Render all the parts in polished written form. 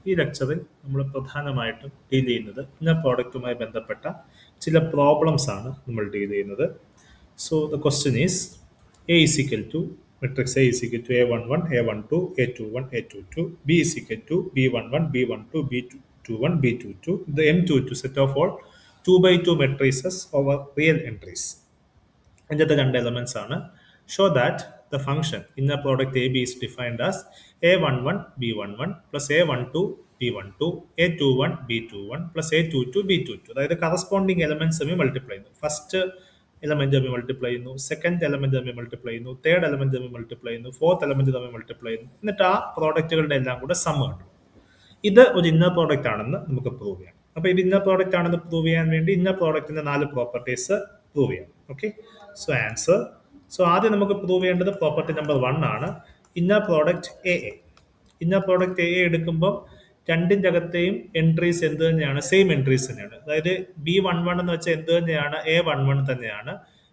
ഈ ലെക്ചറിൽ നമ്മൾ പ്രധാനമായിട്ടും ഡീൽ ചെയ്യുന്നത് ഇന്നർ പ്രോഡക്റ്റുമായി ബന്ധപ്പെട്ട ചില പ്രോബ്ലംസ് ആണ് നമ്മൾ ഡീൽ ചെയ്യുന്നത്. So the question is A is equal to matrix A is equal to A11, A12, A21, A22, B is equal to B11, B12, B21, B22, the M22 set of all 2 by 2 matrices over real entries. അതിൻ്റെ രണ്ട് elements ആണ്. Show that the function inner product A B is defined as A11 B11 plus A12 B12 A21 B21 plus A22 B22. അതായത് corresponding elements തമ്മിൽ multiply ചെയ്യുന്നു. First element തമ്മിൽ multiply ചെയ്യുന്നു, second element തമ്മിൽ multiply ചെയ്യുന്നു, third element തമ്മിൽ multiply ചെയ്യുന്നു, fourth element തമ്മിൽ മൾട്ടിപ്ലൈ ചെയ്യുന്നു. എന്നിട്ട് ആ പ്രോഡക്റ്റുകളുടെ എല്ലാം കൂടെ സം കണ്ടു. ഇത് ഒരു ഇന്നർ പ്രോഡക്റ്റ് ആണെന്ന് നമുക്ക് പ്രൂവ് ചെയ്യാം. അപ്പൊ ഇത് ഇന്നർ പ്രോഡക്റ്റ് ആണെന്ന് പ്രൂവ് ചെയ്യാൻ വേണ്ടി ഇന്നർ പ്രോഡക്റ്റിന്റെ 4 പ്രോപ്പർട്ടീസ് പ്രൂവ് ചെയ്യാം. Okay, so answer. സോ ആദ്യം നമുക്ക് പ്രൂവ് ചെയ്യേണ്ടത് പ്രോപ്പർട്ടി നമ്പർ 1 ആണ്, inner product A A. Inner product A എടുക്കുമ്പോൾ രണ്ടിൻ്റെ അകത്തെയും എൻട്രീസ് എന്ത് തന്നെയാണ്? സെയിം എൻട്രീസ് തന്നെയാണ്. അതായത് B11 എന്ന് വെച്ചാൽ എന്ത് തന്നെയാണ്? A11 തന്നെയാണ്.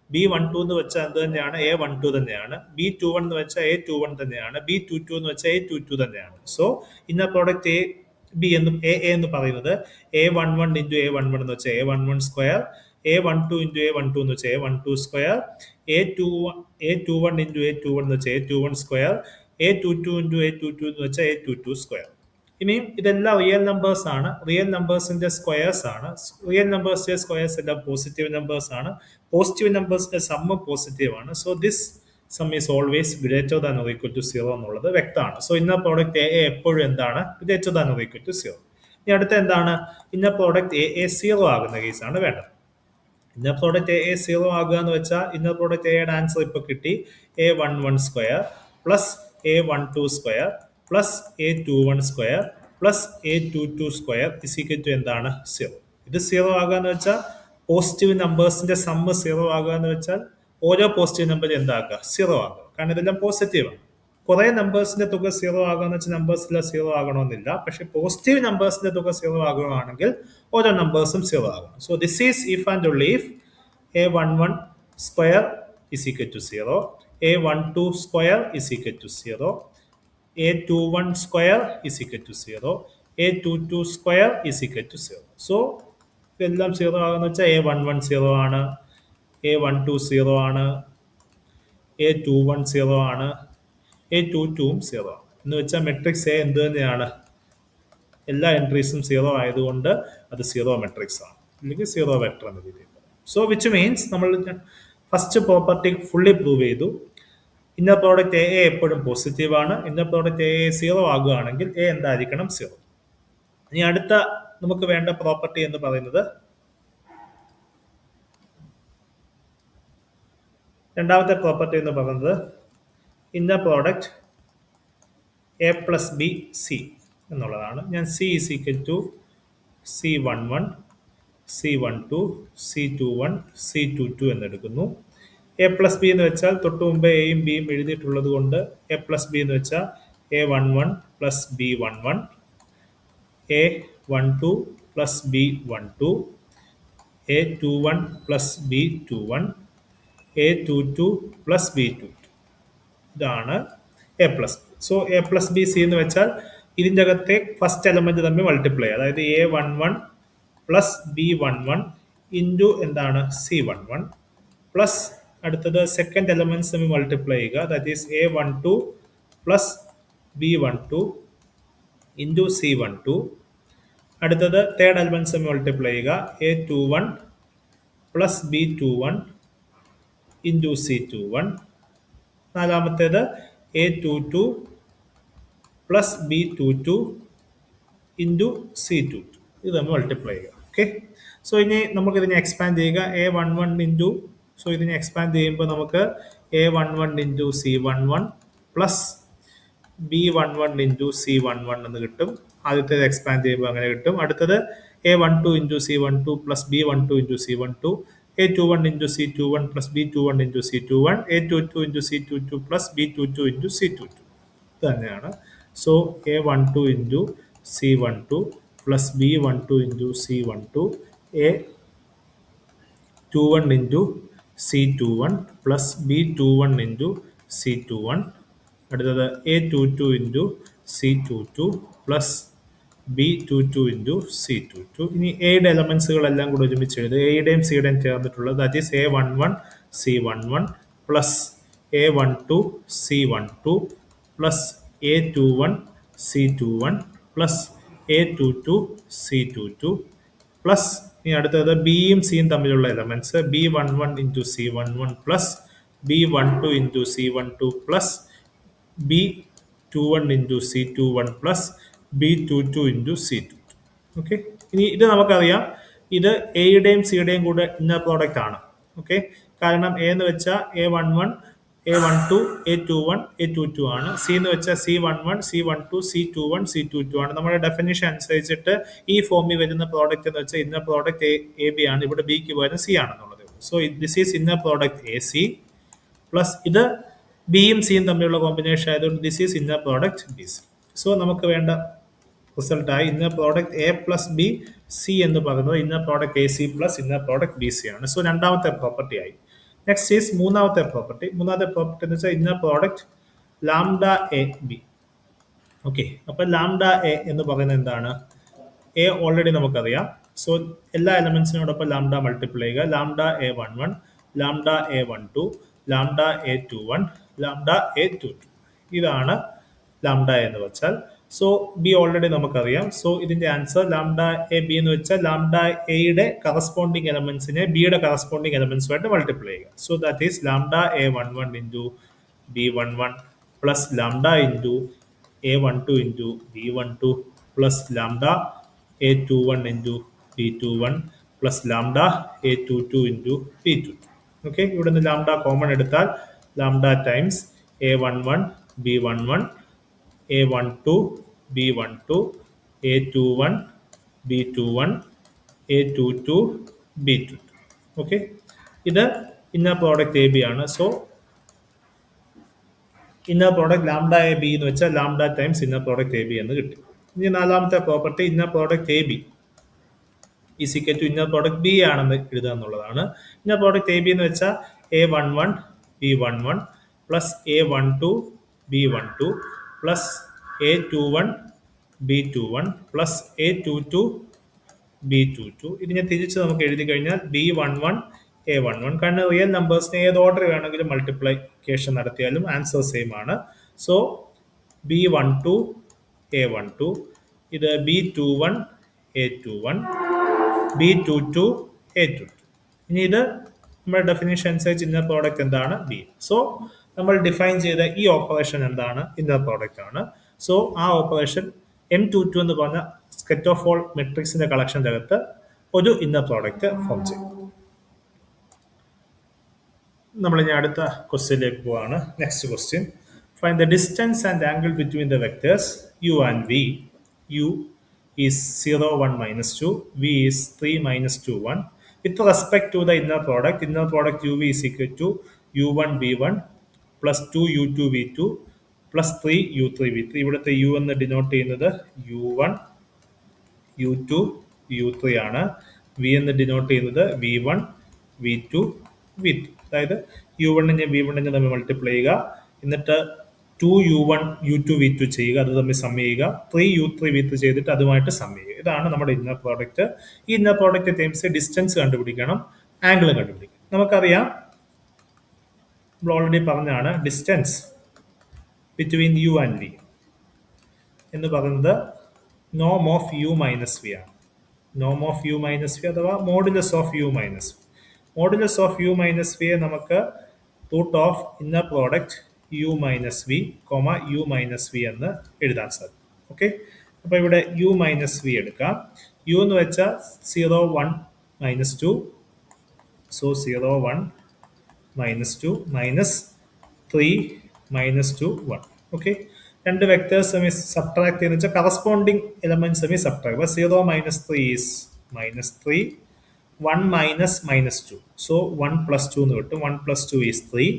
B12 എന്ന് വെച്ചാൽ എന്ത് തന്നെയാണ്? A12 തന്നെയാണ്. B21 എന്ന് വെച്ചാൽ A21 തന്നെയാണ്. B22 എന്ന് വെച്ചാൽ A22 തന്നെയാണ്. So inner product A B എന്നും എ എന്ന് പറയുന്നത് A11 ഇൻറ്റു A11 എന്ന് വെച്ചാൽ A11 square, A12 into A12 എന്ന് വെച്ചാൽ A12 square, A21 into A21 എന്ന് വെച്ചാൽ A21 square, A22 into A22 എന്ന് വെച്ചാൽ A22 സ്ക്വയർ. ഇനിയും ഇതെല്ലാം റിയൽ നമ്പേഴ്സ് ആണ്, റിയൽ നമ്പേഴ്സിന്റെ സ്ക്വയേഴ്സ് ആണ്. റിയൽ നമ്പേഴ്സിന്റെ സ്ക്വയേഴ്സ് എല്ലാം പോസിറ്റീവ് നമ്പേഴ്സ് ആണ്, പോസിറ്റീവ് നമ്പേഴ്സിന്റെ സമ്മ് പോസിറ്റീവ് ആണ്. So this sum is always greater than or equal to 0 എന്നുള്ളത് വ്യക്തമാണ്. സോ ഇന്നർ പ്രോഡക്റ്റ് എ എപ്പോഴും എന്താണ്? Greater than or equal to 0. ഇനി അടുത്ത എന്താണ്? ഇന്നർ പ്രോഡക്റ്റ് എ 0 ആകുന്ന കേസാണ് വേണ്ടത്. ഇന്നർ പ്രോഡക്റ്റ് എ 0 ആകുക എന്ന് വെച്ചാൽ ഇന്നർ പ്രോഡക്റ്റ് എയുടെ ആൻസർ ഇപ്പൊ കിട്ടി. A11 square plus A12 square plus A21 square plus A22 square is equal to എന്താണ്? 0. ഇത് 0 ആകുക എന്ന് വെച്ചാൽ പോസിറ്റീവ് നമ്പേഴ്സിന്റെ സമ്മ് 0 ആകുക എന്ന് വെച്ചാൽ ഓരോ പോസിറ്റീവ് നമ്പർ എന്താക്കുക? 0 ആകുക. കാരണം ഇതെല്ലാം പോസിറ്റീവ് ആണ്. കുറെ നമ്പേഴ്സിന്റെ തുക 0 ആകുക എന്ന് വെച്ചാൽ നമ്പേഴ്സിലെ 0 ആകണമെന്നില്ല. പക്ഷെ പോസിറ്റീവ് നമ്പേഴ്സിന്റെ തുക 0 ആകുകയാണെങ്കിൽ ഓരോ നമ്പേഴ്സും 0 ആകണം. So this is if and only if A11 square is equal to 0, A12 square is equal to 0, A21 square is equal to 0, A22 square is equal to 0. So ഇതെല്ലാം 0 ആകുന്ന വെച്ചാൽ A11 0 ആണ്, A12 0 ആണ്, A21 0 ആണ്, A22 0 ആണ്. എന്ന് വെച്ചാൽ matrix A എന്ത് തന്നെയാണ്? എല്ലാ എൻട്രീസും 0 ആയതുകൊണ്ട് അത് 0 മെട്രിക്സ് ആണ്, അല്ലെങ്കിൽ 0 വെക്ടർ എന്ന രീതിയിൽ. സോ വിച്ച് മീൻസ് നമ്മൾ ഫസ്റ്റ് പ്രോപ്പർട്ടി ഫുള്ളി പ്രൂവ് ചെയ്തു. ഇന്നർ പ്രോഡക്റ്റ് എ എപ്പോഴും പോസിറ്റീവ് ആണ്. ഇന്നർ പ്രോഡക്റ്റ് എ 0 ആകുകയാണെങ്കിൽ എ എന്തായിരിക്കണം? 0. ഇനി അടുത്ത നമുക്ക് വേണ്ട പ്രോപ്പർട്ടി എന്ന് പറയുന്നത്, രണ്ടാമത്തെ പ്രോപ്പർട്ടി എന്ന് പറയുന്നത് inner product A plus B C എന്നുള്ളതാണ്. ഞാൻ C is equal to C11, C12, C21, C22 എന്നെടുക്കുന്നു. എ പ്ലസ് ബി എന്ന് വെച്ചാൽ തൊട്ട് മുമ്പ് എയും ബിയും എഴുതിയിട്ടുള്ളത് കൊണ്ട് എ പ്ലസ് ബി എന്ന് വെച്ചാൽ A11 plus B11, A12 plus B12, A21 plus B21, A22 plus B22. ഇതാണ് A plus B. So A plus B C എന്ന് വെച്ചാൽ ഇതിൻ്റെ അകത്തെ ഫസ്റ്റ് എലമെന്റ് തമ്മിൽ മൾട്ടിപ്ലൈ, അതായത് A11 പ്ലസ് B11 ഇൻറ്റു എന്താണ്? C11 പ്ലസ് അടുത്തത് സെക്കൻഡ് എലമെന്റ്സ് തമ്മിൽ മൾട്ടിപ്ലൈ ചെയ്യുക, that is A12 plus B12 into C12. അടുത്തത് തേർഡ് എലമെന്റ്സ് തമ്മിൽ മൾട്ടിപ്ലൈ ചെയ്യുക, A21 plus B21 into C21. നാലാമത്തേത് A22 plus B22 into C22. ഇത് നമ്മൾ മൾട്ടിപ്ലൈ ചെയ്യുക. ഓക്കെ, സോ ഇനി നമുക്ക് ഇതിനെ എക്സ്പാൻഡ് ചെയ്യുക. A11 ഇൻറ്റു, സോ ഇതിനെ എക്സ്പാൻഡ് ചെയ്യുമ്പോൾ നമുക്ക് A11 into C11 plus B11 into C11 എന്ന് കിട്ടും. ആദ്യത്തേത് എക്സ്പാൻഡ് ചെയ്യുമ്പോൾ അങ്ങനെ കിട്ടും. അടുത്തത് A12 into C12 plus B12 into C12, A21 into C21 plus B21 into C21, A22 into C22 plus B22 into C22. ഇത് തന്നെയാണ്. So A12 into C12 plus B12 into C12, A21 into C21 plus B21 into C21. അടുത്തത് A22 into C22 plus B22 into C22. ഇനി എയുടെ എലമെന്റ്സുകളെല്ലാം കൂടെ ഒരുമിച്ച് എഴുതുക. എയുടെയും സിയുടെയും ചേർന്നിട്ടുള്ളത് that is A11 C11 plus A12 C12 plus A21 C21 plus A22 C22 plus ഇനി അടുത്തത് ബിയും സിയും തമ്മിലുള്ള elements B11 into C11 plus B12 into C12 plus B21 into C21 plus B22 into C22. Okay, ഇനി ഇത് നമുക്കറിയാം, ഇത് എയുടെയും സിയുടെയും കൂടെ ഇന്നർ പ്രോഡക്റ്റ് ആണ്. ഓക്കെ, കാരണം എ എന്ന് വെച്ചാൽ A11 A12 A21 A22 ആണ്. സി എന്ന് വെച്ചാൽ C11 C12 C21 C22 ആണ്. നമ്മുടെ ഡെഫിനിഷൻ അനുസരിച്ചിട്ട് ഈ ഫോമിൽ വരുന്ന പ്രോഡക്റ്റ് എന്ന് വെച്ചാൽ ഇന്നർ പ്രോഡക്റ്റ് എ ബി ആണ്. ഇവിടെ ബിക്ക് പകരം സി ആണെന്നുള്ളത്. So this is inner product A C plus ഇത് ബിയും സിയും തമ്മിലുള്ള കോമ്പിനേഷൻ ആയതുകൊണ്ട് this is inner product B C. So നമുക്ക് വേണ്ട റിസൾട്ടായി inner product A plus B C എന്ന് പറയുന്നത് inner product A C plus inner product B C ആണ്. സോ രണ്ടാമത്തെ പ്രോപ്പർട്ടി ആയി. നെക്സ്റ്റ് ഈസ് മൂന്നാമത്തെ പ്രോപ്പർട്ടി. മൂന്നാമത്തെ പ്രോപ്പർട്ടി എന്ന് വെച്ചാൽ inner product lambda A B. Okay, അപ്പൊ ലാംഡ എ എന്ന് പറയുന്നത് എന്താണ്? എ ഓൾറെഡി നമുക്കറിയാം. സോ എല്ലാ എലമെന്റ്സിനോടൊപ്പം ലാംഡ മൾട്ടിപ്ലൈ ചെയ്യുക. Lambda A11 lambda A12 lambda A21 lambda A22. ഇതാണ് ലാംഡ എന്ന് വെച്ചാൽ. സോ ബി ഓൾറെഡി നമുക്കറിയാം. സോ ഇതിന്റെ ആൻസർ ലാംഡ എ ബി എന്ന് വെച്ചാൽ ലാംഡ എയുടെ കറസ്പോണ്ടിങ് എലമെന്റ്സിനെ ബിയുടെ കറസ്പോണ്ടിങ് എലമെന്റ്സുമായിട്ട് മൾട്ടിപ്ലൈ ചെയ്യുക. So that is lambda A11 into B11 plus lambda into A12 into B12 plus lambda A21 into B21 plus lambda A22 into B22. Okay, ഇവിടെ നിന്ന് lambda common എടുത്താൽ lambda times A11 B11 A12 B12 A21 B21 A22 B22. Okay, ഇത് inner product A B ആണ്. So inner product lambda A B എന്ന് വെച്ചാൽ lambda times inner product A B എന്ന് കിട്ടി. ഇനി നാലാമത്തെ property inner product A B is equal to inner product B ആണെന്ന് എഴുതുക എന്നുള്ളതാണ്. ഇന്നർ പ്രോഡക്റ്റ് എ ബി എന്ന് വെച്ചാൽ A11 B11 plus A12 B12 plus A21 B21 plus A22 B22. ഇതിനെ തിരിച്ച് നമുക്ക് എഴുതി കഴിഞ്ഞാൽ B11 A11. കാരണം റിയൽ നമ്പേഴ്സിനെ ഏത് ഓർഡർ വേണമെങ്കിലും മൾട്ടിപ്ലിക്കേഷൻ നടത്തിയാലും ആൻസർ സെയിം ആണ്. സോ B12 A12, ഇത് B21 A21 B22 A22. ഇനി ഇത് നമ്മുടെ ഡെഫിനേഷൻ അനുസരിച്ച് ഇന്നർ പ്രോഡക്റ്റ് എന്താണ്? ബി. സോ നമ്മൾ ഡിഫൈൻ ചെയ്ത ഈ ഓപ്പറേഷൻ എന്താണ്? ഇന്നർ പ്രോഡക്റ്റ് ആണ്. സോ ആ ഓപ്പറേഷൻ M22 എന്ന് പറഞ്ഞ സെറ്റ് ഓഫ് ഓൾ മെട്രിക്സിന്റെ കളക്ഷൻ്റെ അകത്ത് ഒരു ഇന്നർ പ്രോഡക്റ്റ് ഫോം ചെയ്യും. നമ്മൾ ഇനി അടുത്ത ക്വസ്റ്റ്യനിലേക്ക് പോവാണ്. Next question, find the distance and angle between the vectors u and v. u is 0 1 minus 2, v is 3 minus 2 1 with respect to the inner product. Inner product uv is equal to u1 v1 plus 2 u2 v2 plus 3 u3 v3. ഇവിടുത്തെ u എന്ന് denote ചെയ്യുന്നത് u1 u2 u3 ആണ്. v എന്ന് denote ചെയ്യുന്നത് v1 v2 v2. അതായത് u1നെ v1നെ തമ്മിൽ multiply ചെയ്യുക, എന്നിട്ട് 2u1 u2 v2 ചെയ്യുക, അത് തമ്മിൽ സം ചെയ്യുക, 3u3 v3 ചെയ്തിട്ട് അതുമായിട്ട് സം ചെയ്യുക. ഇതാണ് നമ്മുടെ ഇന്നർ പ്രോഡക്റ്റ്. ഈ ഇന്നർ പ്രോഡക്റ്റ് ടൈംസ് ഡിസ്റ്റൻസ് കണ്ടുപിടിക്കണം, ആംഗിൾ കണ്ടുപിടിക്കണം. നമുക്കറിയാം, നമ്മൾ ഓൾറെഡി പറഞ്ഞാണ്, distance between U and V എന്ന് പറയുന്നത് നോം ഓഫ് യു മൈനസ് വി ആണ്. നോം ഓഫ് യു മൈനസ് വി അഥവാ modulus of U minus V. Modulus of U minus വിയെ നമുക്ക് root of inner product U minus V comma U minus V എന്ന് എഴുതാൻ സാധിക്കും. ഓക്കെ, അപ്പോൾ ഇവിടെ യു മൈനസ് വി എടുക്കാം. യു എന്ന് വെച്ചാൽ 0 1 minus 2, so 0 1 minus 2 minus 3 minus 2 1. Okay, രണ്ട് വെക്ടേഴ്സ് തമ്മിൽ സബ്ട്രാക്ട് ചെയ്യുന്ന വെച്ചാൽ കറസ്പോണ്ടിങ് എലമെന്റ്സ് തമ്മിൽ സബ്ട്രാക്ട്. അപ്പോൾ 0 minus 3 is minus 3, 1 minus minus 2, so 1 plus 2 എന്ന് കിട്ടും. 1 plus 2 is 3.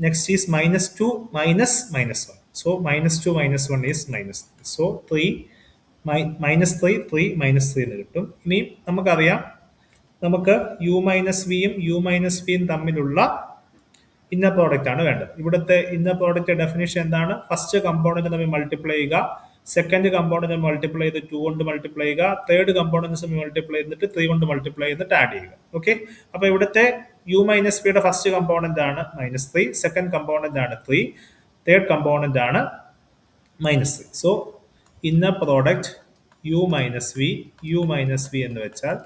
Next is minus 2 minus minus 1, so minus 2 minus 1 is minus 3, so 3 minus 3 3 minus 3 എന്ന് കിട്ടും. ഇനി നമുക്കറിയാം, നമുക്ക് യു മൈനസ് വിയും യു മൈനസ് വിയും തമ്മിലുള്ള ഇന്നർ പ്രോഡക്റ്റ് ആണ് വേണ്ടത്. ഇവിടുത്തെ ഇന്നർ പ്രോഡക്റ്റ് ഡെഫിനേഷൻ എന്താണ്? ഫസ്റ്റ് കമ്പോണന്റ് തമ്മിൽ മൾട്ടിപ്ലൈ ചെയ്യുക, സെക്കൻഡ് കമ്പോണന്റ് മൾട്ടിപ്ലൈ ചെയ്ത് 2 കൊണ്ട് മൾട്ടിപ്ലൈ ചെയ്യുക, തേർഡ് കമ്പോണൻസ് മൾട്ടിപ്ലൈ ചെയ്തിട്ട് 3 കൊണ്ട് മൾട്ടിപ്ലൈ ചെയ്തിട്ട് ആഡ് ചെയ്യുക. ഓക്കെ, അപ്പൊ ഇവിടുത്തെ u മൈനസ് വിയുടെ ഫസ്റ്റ് കമ്പോണന്റ് ആണ് -3, സെക്കൻഡ് കമ്പോണന്റ് ആണ് 3, തേർഡ് കമ്പോണന്റ് ആണ് -3. So inner product u minus V എന്ന് വെച്ചാൽ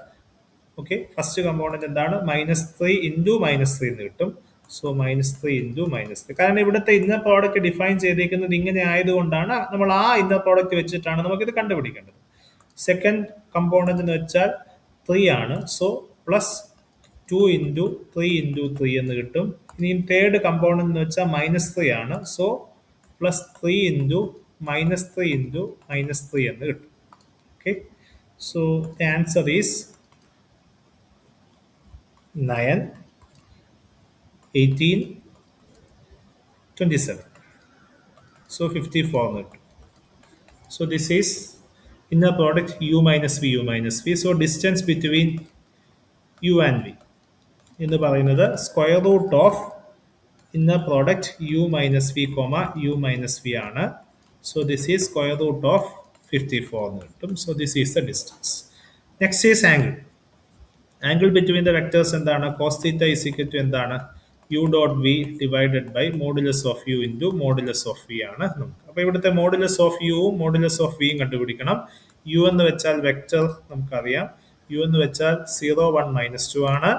ഓക്കെ, ഫസ്റ്റ് കമ്പോണന്റ് എന്താണ് -3 ഇൻറ്റു -3 എന്ന് കിട്ടും. സോ -3 ഇൻറ്റു -3, കാരണം ഇവിടുത്തെ ഇന്നർ പ്രോഡക്റ്റ് ഡിഫൈൻ ചെയ്തിരിക്കുന്നത് ഇങ്ങനെ ആയതുകൊണ്ടാണ് നമ്മൾ ആ ഇന്നർ പ്രോഡക്റ്റ് വെച്ചിട്ടാണ് നമുക്കിത് കണ്ടുപിടിക്കേണ്ടത്. സെക്കൻഡ് കമ്പോണന്റ് എന്ന് വെച്ചാൽ 3 ആണ്. സോ പ്ലസ് 2 ഇൻറ്റു 3 ഇൻറ്റു 3 എന്ന് കിട്ടും. ഇനിയും തേർഡ് കമ്പോണന്റ് എന്ന് വെച്ചാൽ -3 ആണ്. സോ പ്ലസ് 3 ഇൻറ്റു -3 ഇൻറ്റു -3 എന്ന് കിട്ടും. Okay, so the answer is 9, 18, 27. So 54 എന്ന് കിട്ടും. So this is inner product u minus v. So distance between u and v എന്ന് പറയുന്നത് square root of inner product u minus v, u minus v ആണ്. So this is square root of 54 എന്ന് കിട്ടും. So this is the distance. Next is angle. Angle between the vectors എന്താണ്? Cos theta is equal to എന്താണ്? U dot V divided by modulus of U into modulus of V ആണ് നമുക്ക്. അപ്പോൾ ഇവിടുത്തെ modulus of യുവും modulus of വിയും കണ്ടുപിടിക്കണം. U എന്ന് വെച്ചാൽ വെക്ടർ നമുക്കറിയാം. യു എന്ന് വെച്ചാൽ 0, 1, -2 ആണ്.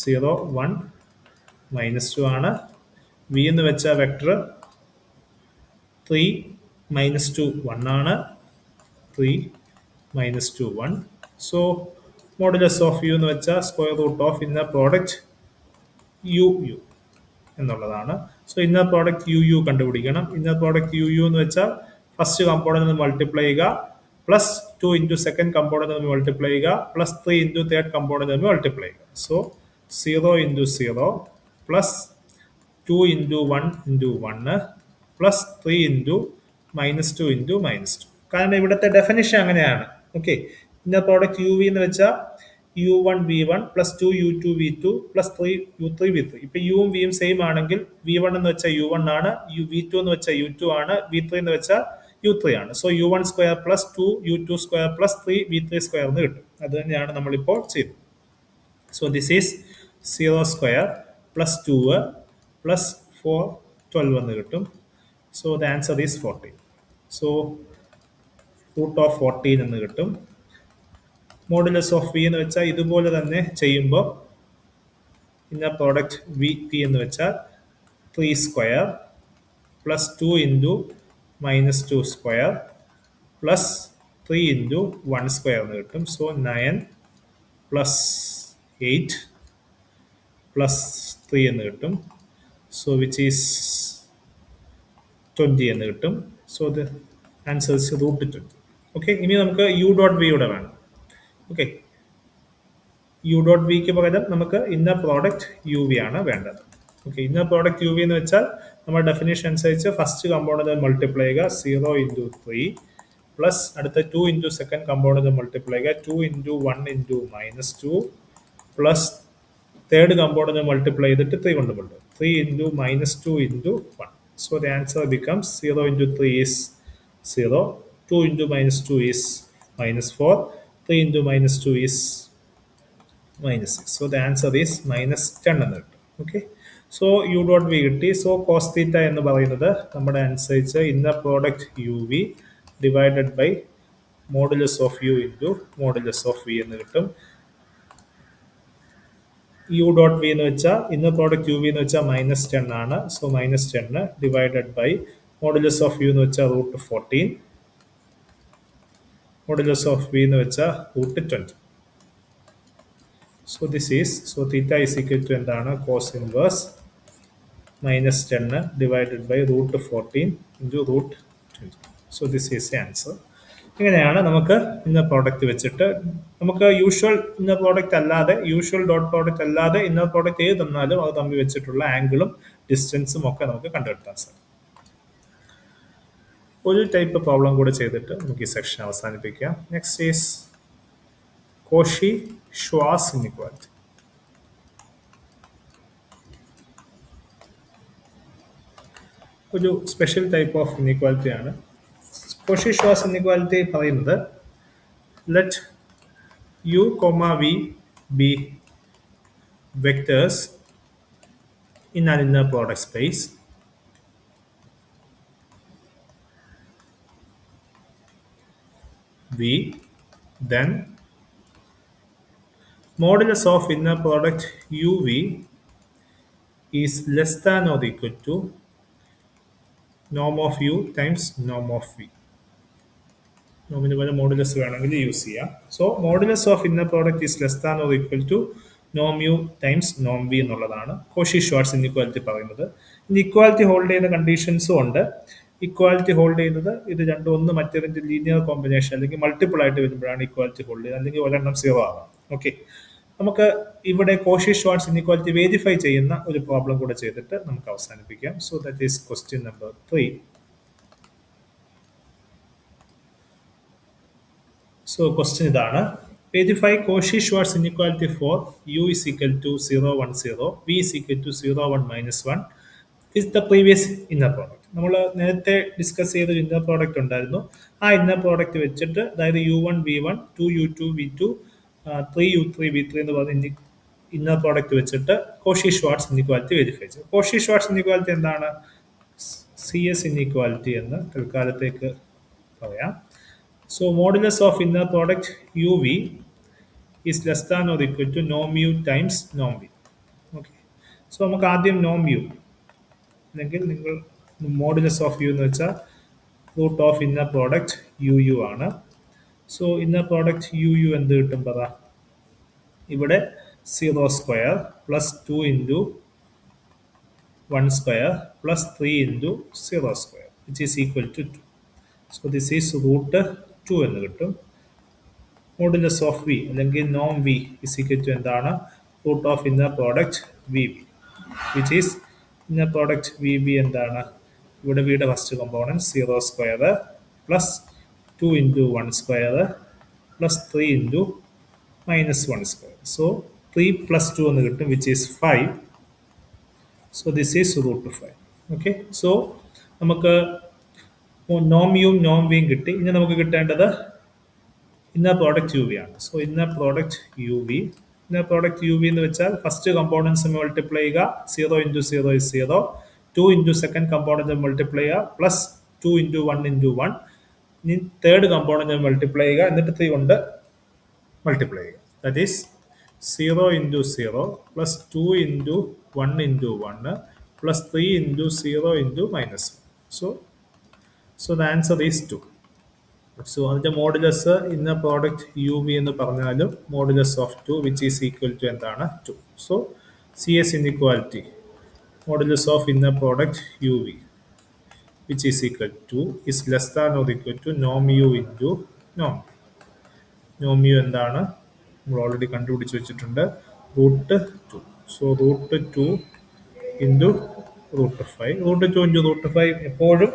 0, 1, -2 ആണ്. വി എന്ന് വെച്ചാൽ വെക്ടർ 3, -2, 1 ആണ്. 3, -2, 1. സോ മോഡുലസ് ഓഫ് യു എന്ന് വെച്ചാൽ square root of inner product U എന്നുള്ളതാണ്. സോ ഇന്നർ പ്രോഡക്റ്റ് യു കണ്ടുപിടിക്കണം. ഇന്നർ പ്രോഡക്റ്റ് യു എന്ന് വെച്ചാൽ ഫസ്റ്റ് കമ്പോണന്റ് മൾട്ടിപ്ലൈ ചെയ്യുക, plus 2 into second component multiply ചെയ്യുക, plus 3 into third component multiply ചെയ്യുക. So 0 into 0 plus 2 into 1 into 1 plus 3 into -2 into -2. കാരണം ഇവിടുത്തെ definition അങ്ങനെയാണ്. Okay, inner product U V എന്ന് വെച്ചാൽ u1 v1 plus 2 u2 v2 plus 3 u3 v3. ഇപ്പൊ യുവും വിയും same ആണെങ്കിൽ v1 എന്ന് വെച്ചാൽ u1 ആണ്, v2 എന്ന് വെച്ചാൽ u2 ആണ്, v3 എന്ന് വെച്ചാൽ u3 ആണ്. So u1 square plus 2 u2 square plus 3 v3 square എന്ന് കിട്ടും. അത് തന്നെയാണ് നമ്മളിപ്പോൾ ചെയ്തത്. So this is 0 square plus 2 പ്ലസ് 4 12 എന്ന് കിട്ടും. So the answer is 14. So root of 14 എന്ന് കിട്ടും. മോഡുലസ് ഓഫ് വി എന്ന് വെച്ചാൽ ഇതുപോലെ തന്നെ ചെയ്യുമ്പോൾ ഇന്നർ പ്രോഡക്റ്റ് വി പി എന്ന് വെച്ചാൽ 3 square plus 2 into -2 square plus 3 into 1 square എന്ന് കിട്ടും. സോ 9 പ്ലസ് 8 പ്ലസ് 3 എന്ന് കിട്ടും. സോ വിച്ച് ഈസ് 20 എന്ന് കിട്ടും. So the answer is root 20. Okay, ഇനി നമുക്ക് യു ഡോട്ട് വിയുടെ വേണം. ഓക്കെ, യു ഡോട്ട് വിക്ക് പകരം നമുക്ക് ഇന്നർ പ്രോഡക്റ്റ് യു വി ആണ് വേണ്ടത്. Okay, inner product U V എന്ന് വെച്ചാൽ നമ്മുടെ ഡെഫിനേഷൻ അനുസരിച്ച് ഫസ്റ്റ് കമ്പോണന്റ് മൾട്ടിപ്ലൈ ചെയ്യുക 0 ഇൻറ്റു 3 പ്ലസ് അടുത്ത 2 ഇൻറ്റു സെക്കൻഡ് കമ്പോണന്റ് മൾട്ടിപ്ലൈ ചെയ്യുക 2 into 1 into -2 plus third component multiply ചെയ്തിട്ട് 3 കൊണ്ട് multiply 3 into -2 into 1. So the answer becomes 0 into 3 is 0, 2 into -2 is -4, 3 into -2 is -6. So the answer is -10 എന്ന് കിട്ടും. Okay, so u dot v കിട്ടി. So cos theta എന്ന് പറയുന്നത് നമ്മുടെ അനുസരിച്ച് inner product U v divided by modulus of U into modulus of V എന്ന് കിട്ടും. U dot V എന്ന് വെച്ചാൽ ഇന്നർ പ്രോഡക്റ്റ് യു വി എന്ന് വെച്ചാൽ -10 ആണ്. So -10 divided by modulus of U എന്ന് വെച്ചാൽ റൂട്ട് 14, മോഡുലസ് ഓഫ് വി എന്ന് വെച്ചാൽ root 20. So this is, so theta is equal to എന്താണ്? Cos inverse -10 divided by root 14 into root 20. So this is the answer. ഇങ്ങനെയാണ് നമുക്ക് inner product വെച്ചിട്ട് നമുക്ക് usual inner product അല്ലാതെ, യൂഷ്വൽ ഡോട്ട് പ്രോഡക്റ്റ് അല്ലാതെ inner product ഏത് തന്നാലും അത് തമ്മിൽ വെച്ചിട്ടുള്ള ആംഗിളും ഡിസ്റ്റൻസും ഒക്കെ നമുക്ക് കണ്ടെത്താൻ സാധിക്കും. ഒരു ടൈപ്പ് പ്രോബ്ലം കൂടെ ചെയ്തിട്ട് നമുക്ക് ഈ സെക്ഷൻ അവസാനിപ്പിക്കാം. Next is Cauchy-Schwarz inequality. ഒരു സ്പെഷ്യൽ ടൈപ്പ് ഓഫ് ഇൻഇക്വാലിറ്റി ആണ്. കോഷി ഷ്വാർട്സ് ഇൻഇക്വാലിറ്റി പറയുന്നത് let u, v be vectors in an inner product space v, then modulus of inner product uv is less than or equal to norm of u times norm of v. നോമിന് പോലെ modulus വേണമെങ്കിൽ use ചെയ്യാം. So modulus of inner product is less than or equal to Noam U times Noam V എന്നുള്ളതാണ് Cauchy Schwarz inequality പറയുന്നത്. ഇനി equality hold ചെയ്യുന്ന കണ്ടീഷൻസും ഉണ്ട്. Equality hold ചെയ്യുന്നത് ഇത് രണ്ടും ഒന്ന് മറ്റേതിൻ്റെ ലീനിയർ കോമ്പിനേഷൻ അല്ലെങ്കിൽ മൾട്ടിപ്പിൾ ആയിട്ട് വരുമ്പോഴാണ് ഇക്വാലിറ്റി ഹോൾഡ് ചെയ്യുന്നത്, അല്ലെങ്കിൽ ഒരെണ്ണം 0 ആവാം. ഓക്കെ, നമുക്ക് ഇവിടെ കോഷി ഷ്വാർട്സ് ഇൻഇക്വാലിറ്റി വെരിഫൈ ചെയ്യുന്ന ഒരു പ്രോബ്ലം കൂടെ ചെയ്തിട്ട് നമുക്ക് അവസാനിപ്പിക്കാം. So that is question number 3. So question ഇതാണ്, verify Cauchy Schwarz inequality for u is equal to 0, 1, 0, v is equal to 0, 1, minus 1 is the previous inner product. നമ്മൾ നേരത്തെ discuss ചെയ്ത ഇന്നർ പ്രോഡക്റ്റ് ഉണ്ടായിരുന്നു. ആ ഇന്നർ പ്രോഡക്റ്റ് വെച്ചിട്ട് അതായത് u1 v1 2u2 v2 3u3 v3 എന്ന് പറഞ്ഞ ഇന്നർ പ്രോഡക്റ്റ് വെച്ചിട്ട് കോഷി ഷ്വാർട്സ് ഇൻഇക്വാലിറ്റി വെരിഫൈ ചെയ്യും. കോഷി ഷ്വാർട്സ് ഇൻഇക്വാലിറ്റി എന്താണ്? CS ഇൻഇക്വാലിറ്റി എന്ന് തൽക്കാലത്തേക്ക് പറയാം. So modulus of inner product uv is less than or equal to norm u times norm v. Okay. So നമുക്ക് ആദ്യം norm u അല്ലെങ്കിൽ നിങ്ങൾ മോഡുലസ് ഓഫ് യു എന്ന് വെച്ചാൽ root of inner product U U ആണ്. So inner product U U എന്ത് കിട്ടും പറ? ഇവിടെ 0 square plus 2 into 1 square plus 3 into 0 square which is equal to 2. So this is root 2 എന്ന് കിട്ടും. മോഡുലസ് ഓഫ് വി അല്ലെങ്കിൽ നോം വി ഇസ് ഈക്വൽ ടു എന്താണ്? Root of inner product V B which is inner product V B എന്താണ്? ഇവിടെ വിയുടെ first component 0 square plus 2 into 1 square plus 3 into minus 1 square. So 3 plus 2 എന്ന് കിട്ടും which is 5. So this is root 5. Okay, so നമുക്ക് നോം യും നോം വിയും കിട്ടി. ഇനി നമുക്ക് കിട്ടേണ്ടത് ഇന്നർ പ്രോഡക്റ്റ് യു വി ആണ്. So inner product U v, inner product U V എന്ന് വെച്ചാൽ ഫസ്റ്റ് കമ്പോണൻസ് മൾട്ടിപ്ലൈ ചെയ്യുക, 0 into 0 is 0, 2 into second component multiply ചെയ്യുക, പ്ലസ് 2 ഇൻറ്റു 1 ഇൻറ്റു 1, ഇനി തേർഡ് കമ്പോണൻറ്റ് മൾട്ടിപ്ലൈ ചെയ്യുക, എന്നിട്ട് 3 കൊണ്ട് മൾട്ടിപ്ലൈ ചെയ്യുക. That is 0 into 0 plus 2 into 1 into 1 plus 3 into 0 into minus 1. So the answer is 2. So അതിന്റെ modulus inner product U V എന്ന് പറഞ്ഞാലും modulus of 2 which is equal to എന്താണ്? 2. So CS inequality modulus of inner product U V which is equal two is less than or equal to Noam U into Noam. Noam U എന്താണ്? നമ്മൾ already കണ്ടുപിടിച്ച് വെച്ചിട്ടുണ്ട്, root 2. So root 2 into root 5. Root 2 into root 5 എപ്പോഴും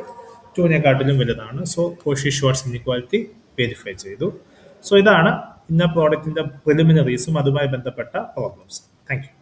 2-നേക്കാട്ടിലും വലുതാണ്. So Cauchy Schwarz inequality verify ചെയ്തു. So ഇതാണ് ഇന്നർ പ്രോഡക്റ്റിന്റെ പ്രിലിമിനറീസും അതുമായി ബന്ധപ്പെട്ട പ്രോബ്ലംസ്. Thank you.